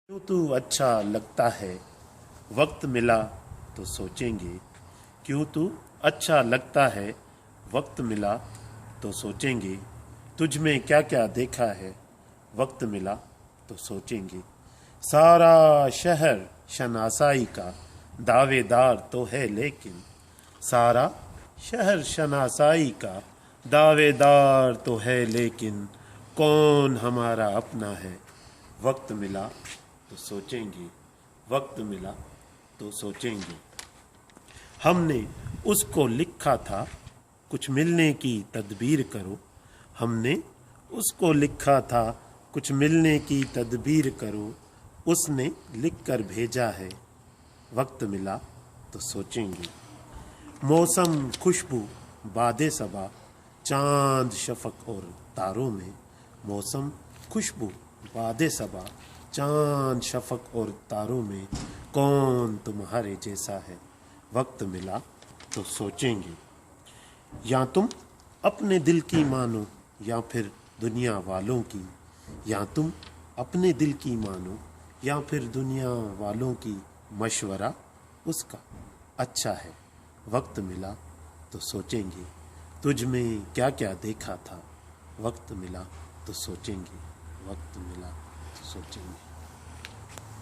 क्यों तू अच्छा लगता है, वक्त मिला तो सोचेंगे। क्यों तू अच्छा लगता है, वक्त मिला तो सोचेंगे। तुझ में क्या क्या देखा है, वक्त मिला तो सोचेंगे। सारा शहर शनासाई का दावेदार तो है, लेकिन सारा शहर शनासाई का दावेदार तो है, लेकिन कौन हमारा अपना है। वक्त मिला तो सोचेंगे, वक्त मिला तो सोचेंगे। हमने उसको लिखा था, कुछ मिलने की तदबीर करो। हमने उसको लिखा था, कुछ मिलने की तदबीर करो। उसने लिख कर भेजा है, वक्त मिला तो सोचेंगे। मौसम खुशबू बादे सबा, चांद शफक और तारों में। मौसम खुशबू बादे सबा, चांद शफक और तारों में। कौन तुम्हारे जैसा है, वक्त मिला तो सोचेंगे। या तुम अपने दिल की मानो, या फिर दुनिया वालों की। या तुम अपने दिल की मानो, या फिर दुनिया वालों की। मशवरा उसका अच्छा है, वक्त मिला तो सोचेंगे। तुझ में क्या क्या देखा था, वक्त मिला तो सोचेंगे। वक्त मिला तो सोचेंगे।